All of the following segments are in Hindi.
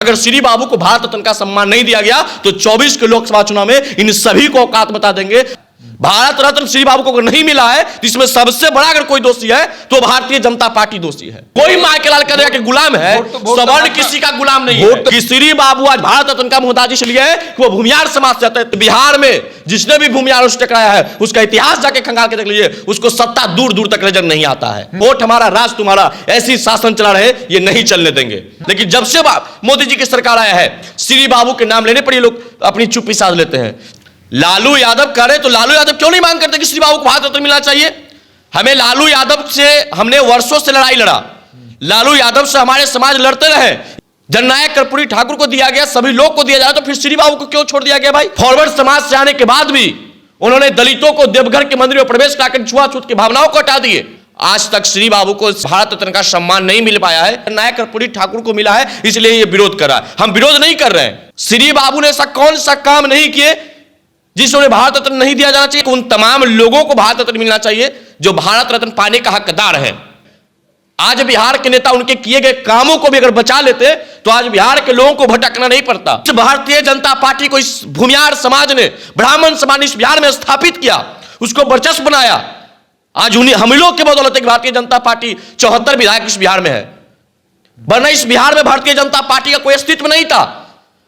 अगर श्री बाबू को भारत रत्न का सम्मान नहीं दिया गया तो 24 के लोकसभा चुनाव में इन सभी को औकात बता देंगे। भारत रत्न श्री बाबू को नहीं मिला है, इसमें सबसे बड़ा अगर कोई दोषी है तो भारतीय जनता पार्टी दोषी है। कोई मां के लाल करेगा कि गुलाम है, सवर्ण किसी का गुलाम नहीं है। कि श्री बाबू आज भारत रत्न का मोहताज इसलिए है कि वो भूमियार समाज से आते हैं। बिहार में जिसने भी भूमियार से टकराया है उसका इतिहास जाके खंगाल के देख लीजिए, उसको सत्ता दूर दूर तक नजर नहीं आता है। वोट हमारा, राज तुम्हारा, ऐसी शासन चला रहे, ये नहीं चलने देंगे। लेकिन जब से मोदी जी की सरकार आया है, श्री बाबू के नाम लेने पर ये लोग अपनी चुप्पी साध लेते हैं। लालू यादव करे तो लालू यादव क्यों नहीं मांग करते कि श्री बाबू को भारत रत्न मिलना चाहिए? हमें लालू यादव से हमने वर्षों से लड़ाई लड़ा, लालू यादव से हमारे समाज लड़ते रहे। जननायक कर्पूरी ठाकुर को दिया गया, सभी लोग को दिया जाए तो फिर श्री बाबू को क्यों छोड़ दिया गया? भाई फॉरवर्ड समाज से आने के बाद भी उन्होंने दलितों को देवघर के मंदिर में प्रवेश कराकर छुआछूत की भावनाओं को हटा दिए। आज तक श्री बाबू को भारत रत्न का सम्मान नहीं मिल पाया है। जननायक कर्पूरी ठाकुर को मिला है, इसलिए ये विरोध कर रहा है। हम विरोध नहीं कर रहे हैं। श्री बाबू ने ऐसा कौन सा काम नहीं किए जिसमें भारत रत्न नहीं दिया जाना चाहिए? उन तमाम लोगों को भारत रत्न मिलना चाहिए जो भारत रत्न पाने का हकदार है। आज बिहार के नेता उनके किए गए कामों को भी अगर बचा लेते तो आज बिहार के लोगों को भटकना नहीं पड़ता। भारतीय जनता पार्टी को इस भूमियार समाज ने, ब्राह्मण समाज ने इस बिहार में स्थापित किया, उसको वर्चस्व बनाया। आज उन्हीं हम लोग के बदौलत है कि भारतीय जनता पार्टी 74 विधायक इस बिहार में है, वरना इस बिहार में भारतीय जनता पार्टी का कोई अस्तित्व नहीं था।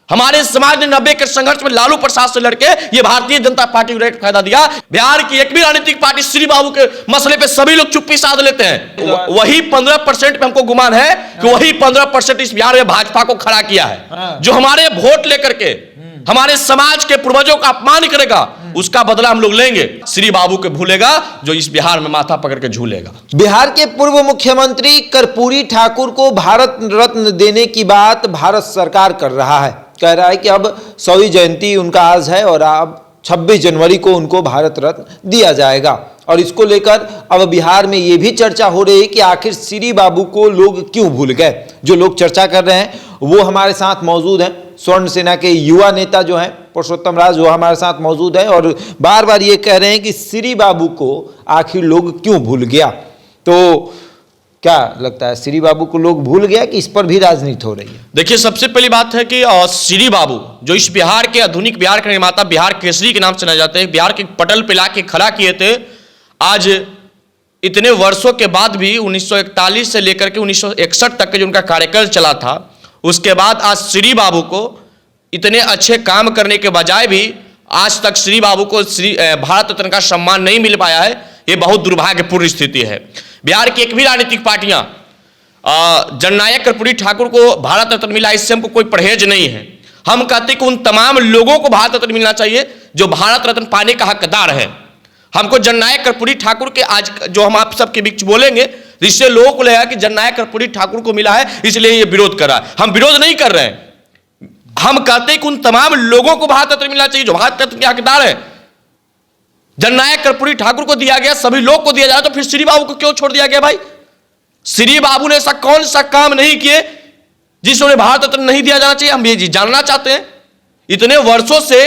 हमारे समाज ने 90 के संघर्ष में लालू प्रसाद से लड़के ये भारतीय जनता पार्टी को डायरेक्ट फायदा दिया। बिहार की एक भी राजनीतिक पार्टी श्री बाबू के मसले पे सभी लोग चुप्पी साध लेते हैं। वही 15% पे हमको गुमान है कि वही 15% इस बिहार में भाजपा को खड़ा किया है, जो हमारे वोट लेकर के हमारे समाज के पूर्वजों का अपमान करेगा, उसका बदला हम लोग लेंगे। श्री बाबू के भूलेगा जो इस बिहार में माथा पकड़ के झूलेगा। बिहार के पूर्व मुख्यमंत्री कर्पूरी ठाकुर को भारत रत्न देने की बात भारत सरकार कर रहा है। कह रहा है कि अब 100वीं जयंती उनका आज है और अब 26 जनवरी को उनको भारत रत्न दिया जाएगा। और इसको लेकर अब बिहार में ये भी चर्चा हो रही है कि आखिर श्री बाबू को लोग क्यों भूल गए। जो लोग चर्चा कर रहे हैं वो हमारे साथ मौजूद हैं, स्वर्ण सेना के युवा नेता जो हैं पुरुषोत्तम राज, वो हमारे साथ मौजूद हैं और बार बार ये कह रहे हैं कि श्री बाबू को आखिर लोग क्यों भूल गया। तो क्या लगता है, श्री बाबू को लोग भूल गया कि इस पर भी राजनीति हो रही है? देखिए, सबसे पहली बात है कि श्री बाबू जो इस बिहार के आधुनिक बिहार के निर्माता, बिहार केसरी के नाम से जाने जाते हैं, बिहार के पटल पे लाके खड़ा किए थे। आज इतने वर्षों के बाद भी 1941 से लेकर के 1961 तक के जो उनका कार्यकाल चला था, उसके बाद आज श्री बाबू को इतने अच्छे काम करने के बजाय भी आज तक श्री बाबू को भारत रत्न का सम्मान नहीं मिल पाया है। ये बहुत दुर्भाग्यपूर्ण स्थिति है। बिहार की एक भी राजनीतिक पार्टियां जननायक कर्पूरी ठाकुर को भारत रत्न मिला, इससे हमको कोई परहेज नहीं है। हम कहते हैं कि उन तमाम लोगों को भारत रत्न मिलना चाहिए जो भारत रत्न पाने का हकदार है। हमको जननायक कर्पूरी ठाकुर के आज जो हम आप सबके बीच बोलेंगे, जिससे लोगों को लगेगा कि जननायक कर्पूरी ठाकुर को मिला है इसलिए ये विरोध कर रहा है। हम विरोध नहीं कर रहे हैं। हम कहते हैं कि उन तमाम लोगों को भारत रत्न मिलना चाहिए जो भारत रत्न के हकदार है। जननायक कर्पूरी ठाकुर को दिया गया, सभी लोग को दिया जाए तो फिर श्री बाबू को क्यों छोड़ दिया गया? भाई श्री बाबू ने ऐसा कौन सा काम नहीं किए जिसमें भारत रत्न नहीं दिया जाना चाहिए? हम ये जानना चाहते हैं। इतने वर्षों से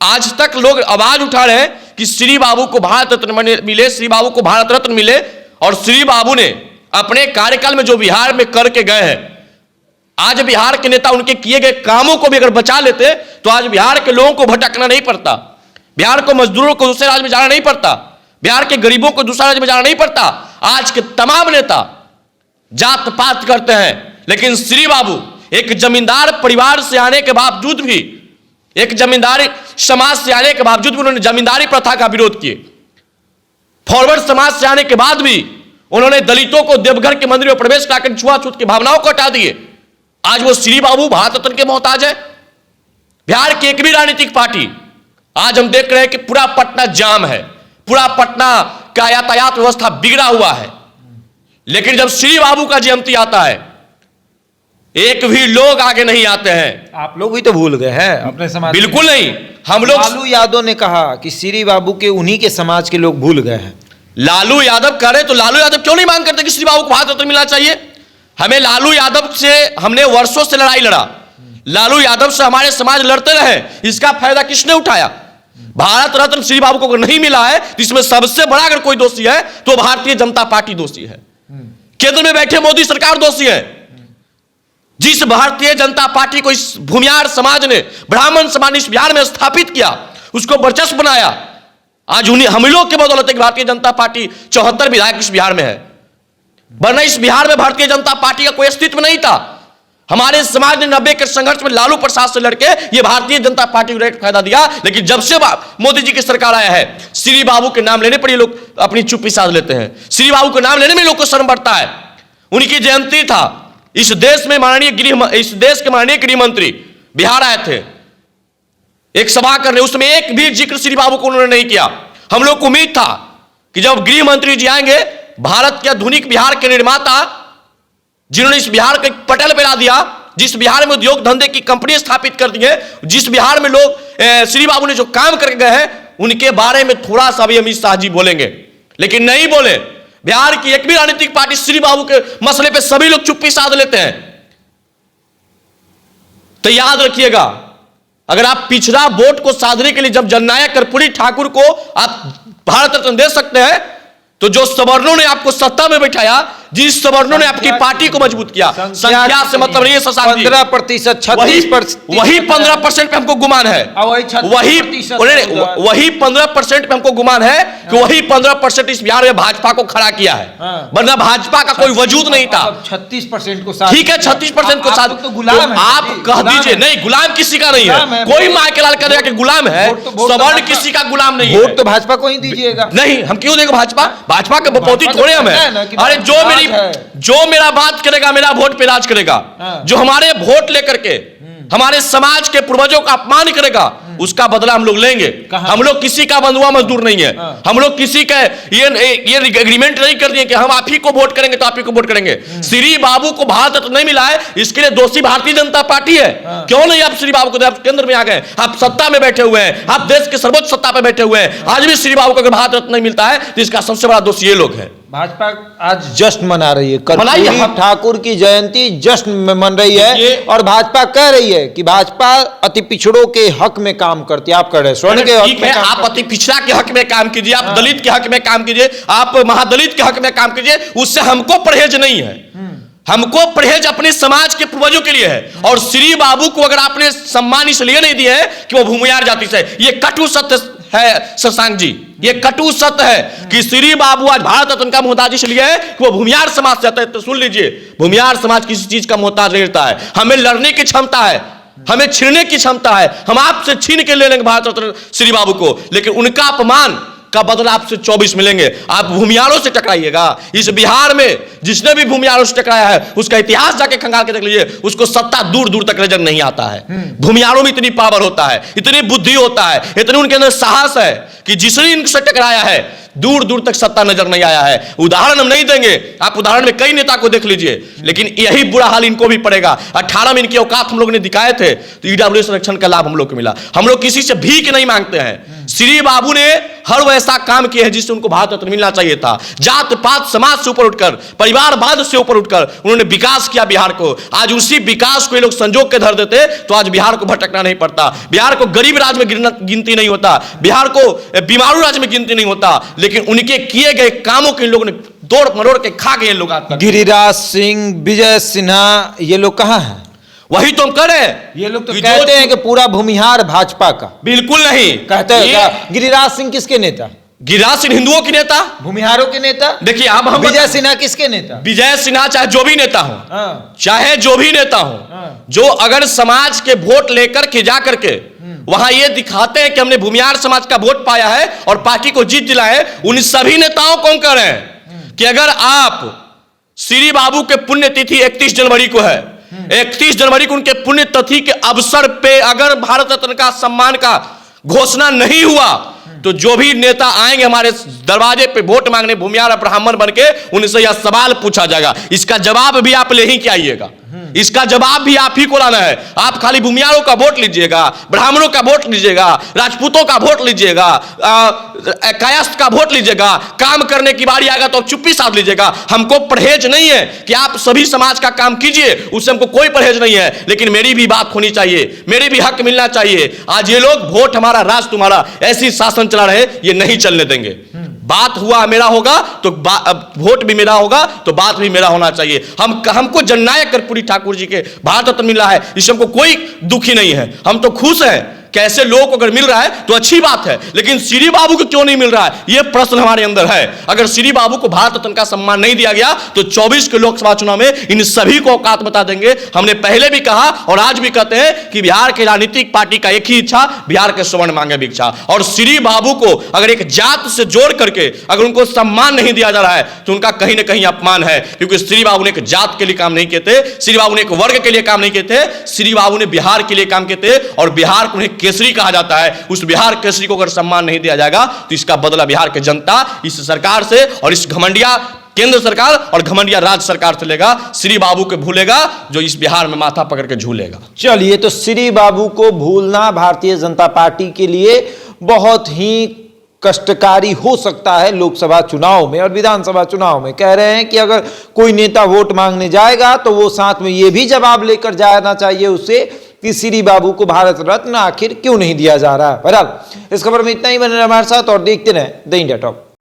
आज तक लोग आवाज उठा रहे हैं कि श्री बाबू को भारत रत्न मिले, श्री बाबू को भारत रत्न मिले। और श्री बाबू ने अपने कार्यकाल में जो बिहार में करके गए हैं, आज बिहार के नेता उनके किए गए कामों को भी अगर बचा लेते तो आज बिहार के लोगों को भटकना नहीं पड़ता, बिहार को मजदूरों को दूसरे राज्य में जाना नहीं पड़ता, बिहार के गरीबों को दूसरे राज्य में जाना नहीं पड़ता। आज के तमाम नेता जात पात करते हैं, लेकिन श्री बाबू एक जमींदार परिवार से आने के बावजूद भी, एक जमींदारी समाज से आने के बावजूद भी उन्होंने जमींदारी प्रथा का विरोध किए। फॉरवर्ड समाज से आने के बाद भी उन्होंने दलितों को देवघर के मंदिर में प्रवेश कराकर छुआछूत की भावनाओं को हटा दिए। आज वो श्री बाबू भारत रत्न के मोहताज है। बिहार की एक भी राजनीतिक पार्टी, आज हम देख रहे हैं कि पूरा पटना जाम है, पूरा पटना का यातायात व्यवस्था बिगड़ा हुआ है। लेकिन जब श्री बाबू का जयंती आता है, एक भी लोग आगे नहीं आते हैं। आप लोग भी तो भूल गए हैं अपने समाज। बिल्कुल नहीं। हम लोग, लालू यादव ने कहा कि श्री बाबू के उन्हीं के समाज के लोग भूल गए हैं। लालू यादव करे तो लालू यादव क्यों नहीं मांग करते कि श्री बाबू को भारत रत्न मिलना चाहिए? हमें लालू यादव से हमने वर्षों से लड़ाई लड़ा, लालू यादव से हमारे समाज लड़ते रहे। इसका फायदा किसने उठाया? भारत रत्न श्री बाबू को नहीं मिला है, इसमें सबसे बड़ा अगर कोई दोषी है तो भारतीय जनता पार्टी दोषी है। केंद्र में बैठे मोदी सरकार दोषी है। जिस भारतीय जनता पार्टी को इस भूमियार समाज ने, ब्राह्मण समाज ने इस बिहार में स्थापित किया, उसको वर्चस्व बनाया, आज उन्हीं हम लोग के बदौलत है कि भारतीय जनता पार्टी 74 विधायक इस बिहार में है, वरना इस बिहार में भारतीय जनता पार्टी का कोई अस्तित्व नहीं था। हमारे समाज ने 90 के संघर्ष में लालू प्रसाद से लड़के ये भारतीय जनता पार्टी को डायरेक्ट फायदा दिया, लेकिन जब से मोदी जी की सरकार आया है, श्री बाबू के नाम लेने पर ये लोग अपनी चुप्पी साध लेते हैं। श्री बाबू के नाम लेने में लोग को शर्म बढ़ता है। उनकी जयंती था, इस देश के माननीय गृह मंत्री बिहार आए थे एक सभा करने, उसमें एक भी जिक्र श्री बाबू को उन्होंने नहीं किया। हम लोग को उम्मीद था कि जब गृह मंत्री जी आएंगे, भारत के आधुनिक बिहार के निर्माता, जिन्होंने इस बिहार को पटल पे ला दिया, जिस बिहार में उद्योग धंधे की कंपनी स्थापित कर दी है, जिस बिहार में लोग श्री बाबू ने जो काम करके गए हैं, उनके बारे में थोड़ा सा भी अमित शाह जी बोलेंगे, लेकिन नहीं बोले। बिहार की एक भी राजनीतिक पार्टी श्री बाबू के मसले पे सभी लोग चुप्पी साध लेते हैं। तो याद रखिएगा, अगर आप पिछड़ा वोट को साधने के लिए जब जननायक कर्पूरी ठाकुर को आप भारत रत्न दे सकते हैं, तो जो सवर्णों ने आपको सत्ता में बैठाया, जिस सवर्णों ने आपकी पार्टी को मजबूत किया, संख्या से मतलब नहीं है, 15%, 36%, वही 15% पे हमको गुमान है, वही 15% पे हमको गुमान है कि वही 15% इस बिहार में भाजपा को खड़ा किया है, वरना भाजपा का कोई वजूद नहीं था। 36% को ठीक है, 36% को साथ, तो गुलाम आप कह दीजिए नहीं, गुलाम किसी का नहीं है, कोई माँ के लाल करेगा कि गुलाम है, सवर्ण किसी का गुलाम नहीं है। वोट तो भाजपा को ही दीजिएगा। नहीं, हम क्यों देंगे भाजपा के बपौती थोड़े हम हैं। अरे जो मेरा बात करेगा, मेरा वोट पे राज करेगा, जो हमारे वोट लेकर के हमारे समाज के पूर्वजों का अपमान करेगा, उसका बदला हम लोग लेंगे। हम लोग किसी का बंधुआ मजदूर नहीं है, हम लोग किसी का ये एग्रीमेंट नहीं कर दिए कि हम आप ही को वोट करेंगे तो आप ही को वोट करेंगे। श्री बाबू को भारत रत्न नहीं मिला है, इसके लिए दोषी भारतीय जनता पार्टी है। क्यों नहीं आप श्री बाबू को, आप केंद्र में आ गए, आप सत्ता में बैठे हुए हैं, आप देश के सर्वोच्च सत्ता पे बैठे हुए हैं, आज भी श्री बाबू को अगर भारत रत्न नहीं मिलता है तो इसका सबसे बड़ा दोषी ये लोग हैं। भाजपा आज जश्न मना रही है, कर्पूरी ठाकुर की जयंती जश्न में मन रही है, और भाजपा कह रही है कि भाजपा अति पिछड़ों के हक में काम करती है। आप कर रहे हैं स्वर्ण के हक में, आप अति पिछड़ा के हक में काम कीजिए, आप दलित के हक में काम कीजिए, आप महादलित के हक में काम कीजिए, उससे हमको परहेज नहीं है। हमको परहेज अपने समाज के पूर्वजों के लिए है। और श्री बाबू को अगर आपने सम्मान इसलिए नहीं दिया है कि वो भूमियार जाति से, ये कटु सत्य है शशांक जी, ये कटु सत्य है कि श्री बाबू आज भारत रत्न का मोहताज इसलिए है कि वो भूमियार समाज से आता है। तो सुन लीजिए, भूमियार समाज किसी चीज का मोहताज नहीं रहता है। हमें लड़ने की क्षमता है, हमें छीनने की क्षमता है, हम आपसे छीन के ले लेंगे भारत रत्न श्री बाबू को, लेकिन उनका अपमान का बदला आपसे 24 मिलेंगे। आप भूमियारों से टकराइएगा। इस बिहार में जिसने भी भूमियारों से टकराया है, उसका इतिहास जाके खंगाल के देख लीजिए, उसको सत्ता दूर दूर तक नजर नहीं आता है। भूमियारों में इतनी पावर होता है, इतनी बुद्धि होता है, इतनी उनके अंदर साहस है कि जिसने इनसे टकराया है, दूर दूर तक सत्ता नजर नहीं आया है। उदाहरण हम नहीं देंगे, आप उदाहरण में कई नेता को देख लीजिए, लेकिन यही बुरा हाल इनको भी पड़ेगा। 18 में इनकी औकात हम लोग ने दिखाए थे, तो ईडब्ल्यूएस आरक्षण का लाभ हम लोग को मिला। हम लोग किसी से भीख नहीं मांगते हैं। श्री बाबू ने हर वैसा काम किया है जिससे उनको भारत रत्न मिलना चाहिए था। जात पात समाज से ऊपर उठकर, परिवारवाद से ऊपर उठकर उन्होंने विकास किया बिहार को। आज उसी विकास को ये लोग संजोग के धर देते तो आज बिहार को भटकना नहीं पड़ता, बिहार को गरीब राज्य में गिनती नहीं होता, बिहार को बीमारू राज्य में गिनती नहीं होता। लेकिन उनके किए गए कामों के इन लोगों ने तोड़ मरोड़ के खा गए लोग। गिरिराज सिंह, विजय सिन्हा, ये लोग कहां हैं? वही तो हम कर रहे हैं। ये लोग तो कहते हैं कि पूरा भूमिहार भाजपा का। बिल्कुल नहीं कहते हैं। गिरिराज सिंह किसके नेता? गिरिराज सिंह हिंदुओं के नेता, भूमिहारों के नेता। देखिए अब हम विजय सिन्हा किसके नेता? विजय सिन्हा चाहे जो भी नेता हो, चाहे जो भी नेता हो, जो अगर समाज के वोट लेकर के जा करके वहां ये दिखाते हैं कि हमने भूमिहार समाज का वोट पाया है और पार्टी को जीत दिलाए, उन सभी नेताओं को हम कह रहे हैं कि अगर आप श्री बाबू के पुण्यतिथि 31 जनवरी को है, 31 जनवरी को उनके पुण्यतिथि के अवसर पे अगर भारत रत्न का सम्मान का घोषणा नहीं हुआ, तो जो भी नेता आएंगे हमारे दरवाजे पे वोट मांगने भूमिहार ब्राह्मण बनके, उनसे यह सवाल पूछा जाएगा, इसका जवाब भी आप ले ही के आइएगा। इसका जवाब भी आप ही को लाना है। आप खाली भूमिहारों का वोट लीजिएगा, ब्राह्मणों का वोट लीजिएगा, राजपूतों का वोट लीजिएगा, कायस्थ का वोट लीजिएगा, काम करने की बारी आएगा तो चुप्पी साध लीजिएगा। हमको परहेज नहीं है कि आप सभी समाज का काम कीजिए, उससे हमको कोई परहेज नहीं है, लेकिन मेरी भी बात होनी चाहिए, मेरे भी हक मिलना चाहिए। आज ये लोग वोट हमारा राज तुम्हारा ऐसी शासन चला रहे, ये नहीं चलने देंगे। बात हुआ मेरा होगा तो वोट भी मेरा होगा, तो बात भी मेरा होना चाहिए। हमको जननायक कर्पूरी ठाकुर जी के भारत रत्न मिला है, इससे हमको कोई दुखी नहीं है, हम तो खुश हैं। कैसे लोगों को अगर मिल रहा है तो अच्छी बात है, लेकिन श्री बाबू को क्यों नहीं मिल रहा है, यह प्रश्न हमारे अंदर है। अगर श्री बाबू को भारत रत्न का सम्मान नहीं दिया गया तो 24 के लोकसभा चुनाव में इन सभी को औकात बता देंगे। हमने पहले भी कहा और आज भी कहते हैं कि बिहार की राजनीतिक पार्टी का एक ही इच्छा, बिहार के स्वर्ण मांगे भिक्षा। और श्री बाबू को अगर एक जात से जोड़ करके अगर उनको सम्मान नहीं दिया जा रहा है तो उनका कहीं ना कहीं अपमान है, क्योंकि श्री बाबू ने एक जात के लिए काम नहीं किए थे, श्री बाबू ने एक वर्ग के लिए काम नहीं किए थे, श्री बाबू ने बिहार के लिए काम किए थे। और बिहार को उन्हें केसरी कहा जाता है। उस बिहार केसरी को अगर सम्मान नहीं दिया जाएगा तो इसका बदला बिहार की जनता इस सरकार से और इस घमंडिया केंद्र सरकार और घमंडिया राज्य सरकार से लेगा। श्री बाबू को भूलेगा जो इस बिहार में माथा पकड़ के झूलेगा। चलिए, तो श्री बाबू को भूलना भारतीय जनता पार्टी के लिए बहुत ही कष्टकारी हो सकता है लोकसभा चुनाव में और विधानसभा चुनाव में। कह रहे हैं कि अगर कोई नेता वोट मांगने जाएगा तो वो साथ में ये भी जवाब लेकर जाना चाहिए उससे कि श्री बाबू को भारत रत्न आखिर क्यों नहीं दिया जा रहा है। बहरहाल इस खबर में इतना ही, बने रहे हमारे साथ और देखते रहें द इंडिया टॉक।